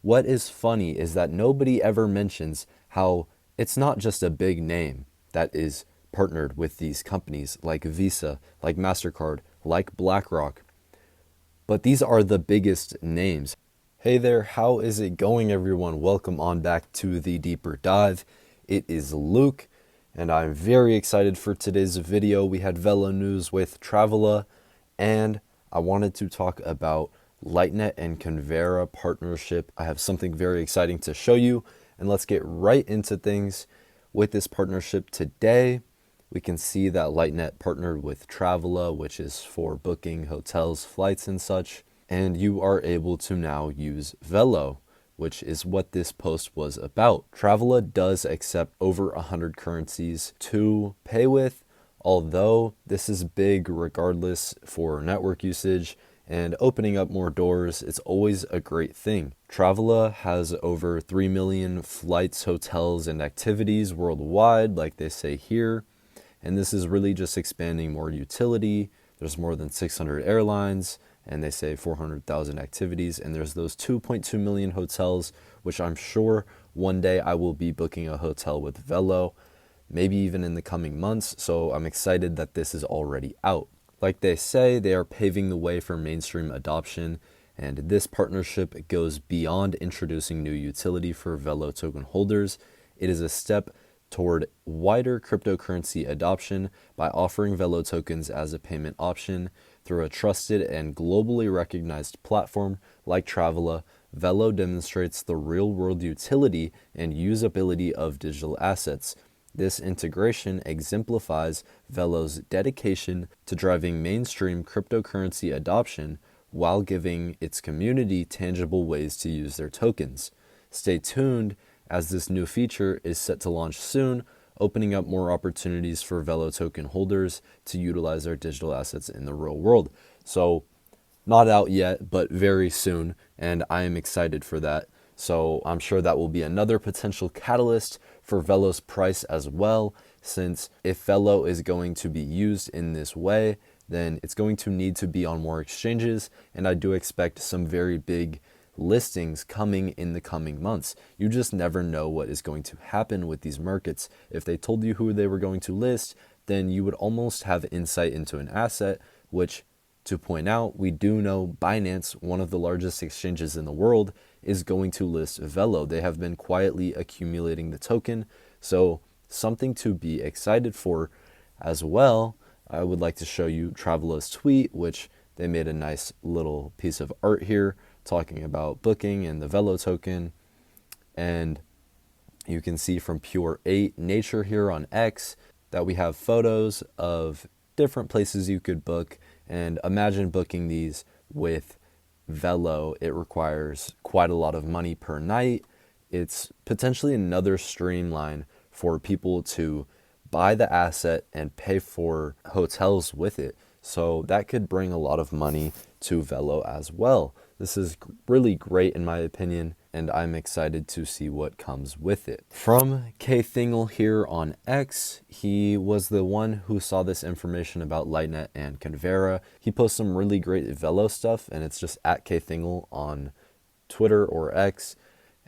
what is funny is that nobody ever mentions how it's not just a big name that is partnered with these companies like Visa, like MasterCard, like BlackRock, but these are the biggest names. Hey there, how is it going, everyone? Welcome on back to the Deeper Dive. It is Luke, and I'm very excited for today's video. We had Velo news with Travala, and I wanted to talk about Lightnet and Convera partnership. I have something very exciting to show you, and let's get right into things with this partnership today. We can see that Lightnet partnered with Travala, which is for booking hotels, flights, and such. And you are able to now use Velo, which is what this post was about. Travala does accept over 100 currencies to pay with, although this is big regardless for network usage and opening up more doors. It's always a great thing. Travala has over 3 million flights, hotels, and activities worldwide, like they say here. And this is really just expanding more utility. There's more than 600 airlines, and they say 400,000 activities. And there's those 2.2 million hotels, which I'm sure one day I will be booking a hotel with Velo, maybe even in the coming months. So I'm excited that this is already out. Like they say, they are paving the way for mainstream adoption. And this partnership goes beyond introducing new utility for Velo token holders. It is a step toward wider cryptocurrency adoption by offering Velo tokens as a payment option through a trusted and globally recognized platform like Travala. Velo demonstrates the real-world utility and usability of digital assets. This integration exemplifies Velo's dedication to driving mainstream cryptocurrency adoption while giving its community tangible ways to use their tokens. Stay tuned, as this new feature is set to launch soon, opening up more opportunities for Velo token holders to utilize their digital assets in the real world. So not out yet, but very soon, and I am excited for that. So I'm sure that will be another potential catalyst for Velo's price as well, since if Velo is going to be used in this way, then it's going to need to be on more exchanges, and I do expect some very big listings coming in the coming months. You just never know what is going to happen with these markets. If they told you who they were going to list, then you would almost have insight into an asset, which, to point out, we do know Binance, one of the largest exchanges in the world, is going to list Velo. They have been quietly accumulating the token, so something to be excited for as well. I would like to show you Travela's tweet, which they made a nice little piece of art here talking about booking and the Velo token. And you can see from Pure 8 Nature here on X that we have photos of different places you could book. And imagine booking these with Velo. It requires quite a lot of money per night. It's potentially another streamline for people to buy the asset and pay for hotels with it. So that could bring a lot of money to Velo as well. This is really great in my opinion, and I'm excited to see what comes with it. From K Thingle here on X, he was the one who saw this information about Lightnet and Convera. He posts some really great Velo stuff, and it's just at K Thingle on Twitter or X,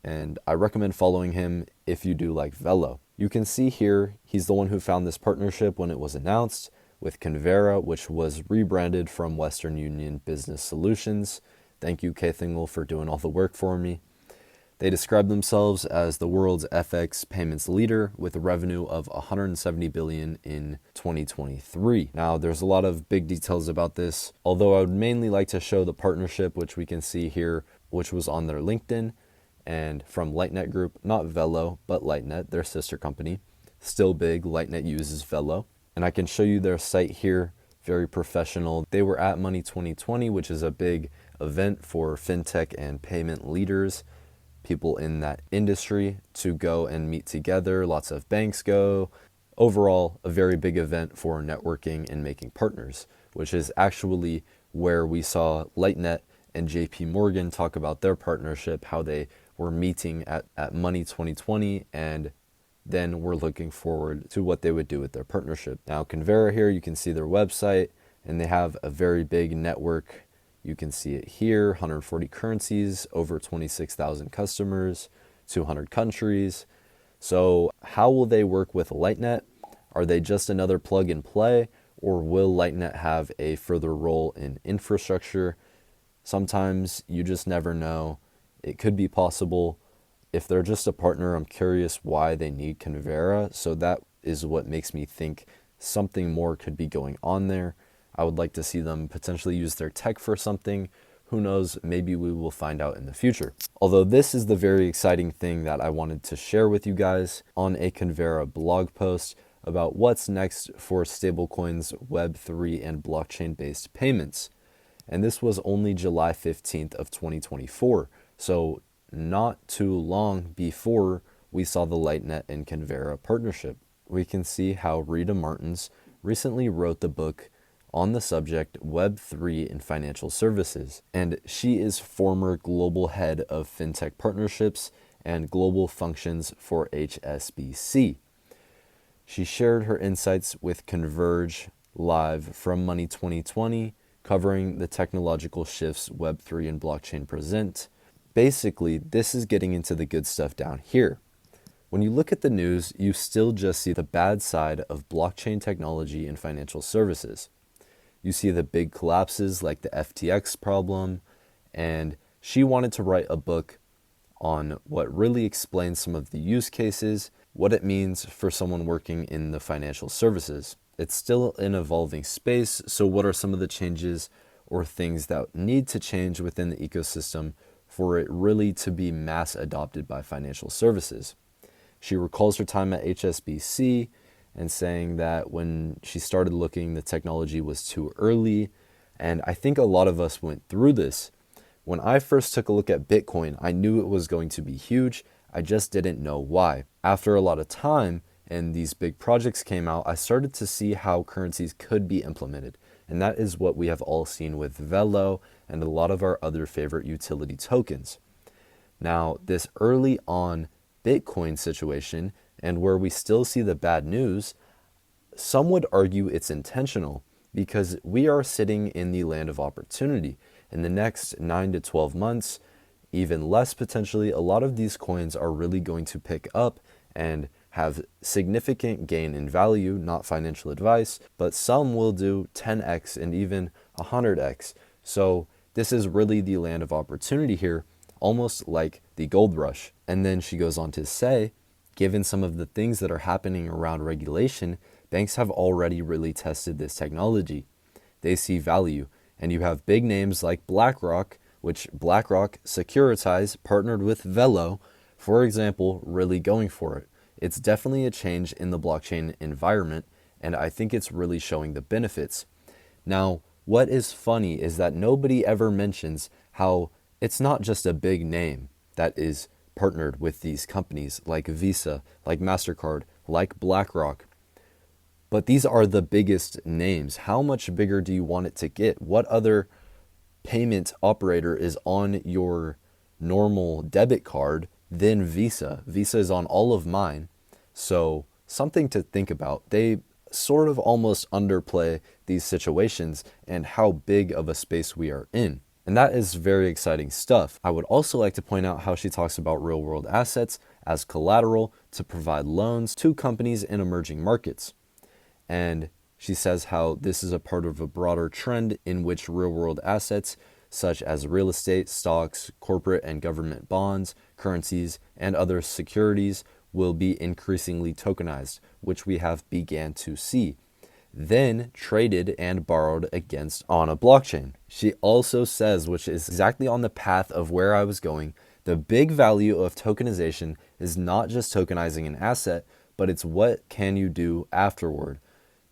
and I recommend following him if you do like Velo. You can see here, he's the one who found this partnership when it was announced with Convera, which was rebranded from Western Union Business Solutions. Thank you, K Thingle, for doing all the work for me. They describe themselves as the world's FX payments leader with a revenue of $170 billion in 2023. Now, there's a lot of big details about this, although I would mainly like to show the partnership, which we can see here, which was on their LinkedIn, and from Lightnet Group, not Velo, but Lightnet, their sister company. Still big, Lightnet uses Velo. And I can show you their site here, very professional. They were at Money 2020, which is a big event for fintech and payment leaders, people in that industry to go and meet together. Lots of banks go. Overall, a very big event for networking and making partners, which is actually where we saw Lightnet and JP Morgan talk about their partnership, how they were meeting at Money 2020, and then we're looking forward to what they would do with their partnership. Now, Convera here, you can see their website, and they have a very big network. You can see it here, 140 currencies, over 26,000 customers, 200 countries. So how will they work with Lightnet? Are they just another plug and play, or will Lightnet have a further role in infrastructure? Sometimes you just never know. It could be possible. If they're just a partner, I'm curious why they need Convera. So that is what makes me think something more could be going on there. I would like to see them potentially use their tech for something. Who knows, maybe we will find out in the future. Although this is the very exciting thing that I wanted to share with you guys on a Convera blog post about what's next for stablecoins, Web3, and blockchain-based payments. And this was only July 15th of 2024. So not too long before we saw the Lightnet and Convera partnership. We can see how Rita Martins recently wrote the book on the subject Web3 in financial services, and she is former global head of fintech partnerships and global functions for HSBC. She shared her insights with Converge Live from Money 2020, covering the technological shifts Web3 and blockchain present. Basically, this is getting into the good stuff down here. When you look at the news, you still just see the bad side of blockchain technology and financial services. You see the big collapses like the FTX problem, and she wanted to write a book on what really explains some of the use cases, what it means for someone working in the financial services. It's still an evolving space, so what are some of the changes or things that need to change within the ecosystem for it really to be mass adopted by financial services? She recalls her time at HSBC and saying that when she started looking, the technology was too early. And I think a lot of us went through this. When I first took a look at Bitcoin, I knew it was going to be huge. I just didn't know why. After a lot of time and these big projects came out, I started to see how currencies could be implemented. And that is what we have all seen with Velo and a lot of our other favorite utility tokens. Now, this early on Bitcoin situation, and where we still see the bad news, some would argue it's intentional because we are sitting in the land of opportunity. In the next 9 to 12 months, even less potentially, a lot of these coins are really going to pick up and have significant gain in value, not financial advice, but some will do 10x and even 100x. So this is really the land of opportunity here, almost like the gold rush. And then she goes on to say, given some of the things that are happening around regulation, banks have already really tested this technology. They see value, and you have big names like BlackRock, which BlackRock Securitize partnered with Velo, for example, really going for it. It's definitely a change in the blockchain environment, and I think it's really showing the benefits. Now, what is funny is that nobody ever mentions how it's not just a big name that is partnered with these companies like Visa, like MasterCard, like BlackRock. But these are the biggest names. How much bigger do you want it to get? What other payment operator is on your normal debit card than Visa? Visa is on all of mine. So something to think about. They sort of almost underplay these situations and how big of a space we are in. And that is very exciting stuff. I would also like to point out how she talks about real world assets as collateral to provide loans to companies in emerging markets. And she says how this is a part of a broader trend in which real world assets such as real estate, stocks, corporate and government bonds, currencies, and other securities will be increasingly tokenized, which we have began to see, then traded and borrowed against on a blockchain. She also says, which is exactly on the path of where I was going, the big value of tokenization is not just tokenizing an asset, but it's what can you do afterward.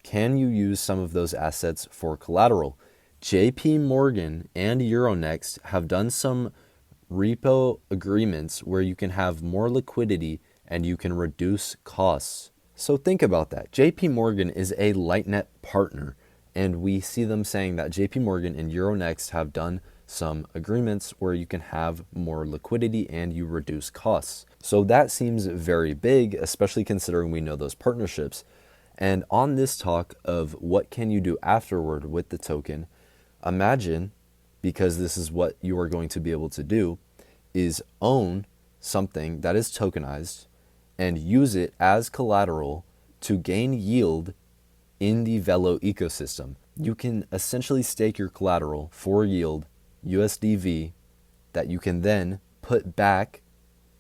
Can you use some of those assets for collateral? JP Morgan and Euronext have done some repo agreements where you can have more liquidity and you can reduce costs. So think about that. JP Morgan is a Lightnet partner, and we see them saying that JP Morgan and Euronext have done some agreements where you can have more liquidity and you reduce costs. So that seems very big, especially considering we know those partnerships. And on this talk of what can you do afterward with the token, imagine because this is what you are going to be able to do, is own something that is tokenized and use it as collateral to gain yield in the Velo ecosystem. You can essentially stake your collateral for yield, USDV, that you can then put back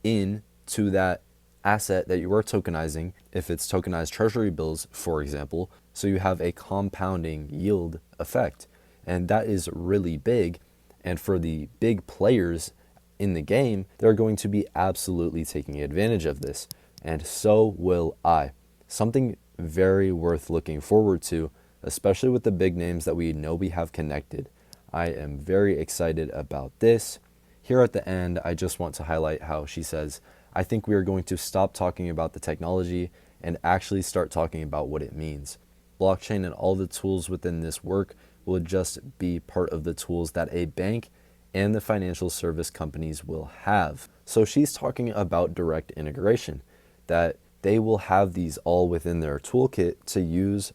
into that asset that you are tokenizing, if it's tokenized treasury bills, for example, so you have a compounding yield effect. And that is really big. And for the big players in the game, they're going to be absolutely taking advantage of this. And so will I. Something very worth looking forward to, especially with the big names that we know we have connected. I am very excited about this. Here at the end, I just want to highlight how she says, I think we are going to stop talking about the technology and actually start talking about what it means. Blockchain and all the tools within this work will just be part of the tools that a bank and the financial service companies will have. So she's talking about direct integration, that they will have these all within their toolkit to use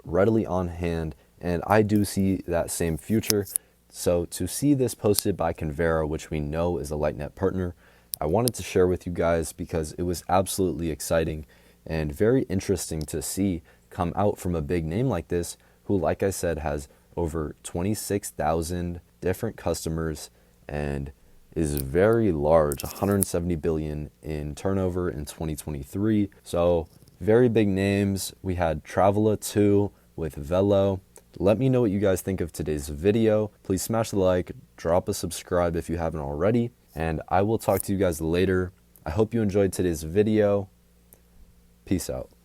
readily on hand. And I do see that same future. So to see this posted by Convera, which we know is a Lightnet partner, I wanted to share with you guys because it was absolutely exciting and very interesting to see come out from a big name like this, who, like I said, has over 26,000 different customers and is very large, 170 billion in turnover in 2023. So very big names. We had Travala too with Velo. Let me know what you guys think of today's video. Please smash the like, drop a subscribe if you haven't already, and I will talk to you guys later. I hope you enjoyed today's video. Peace out.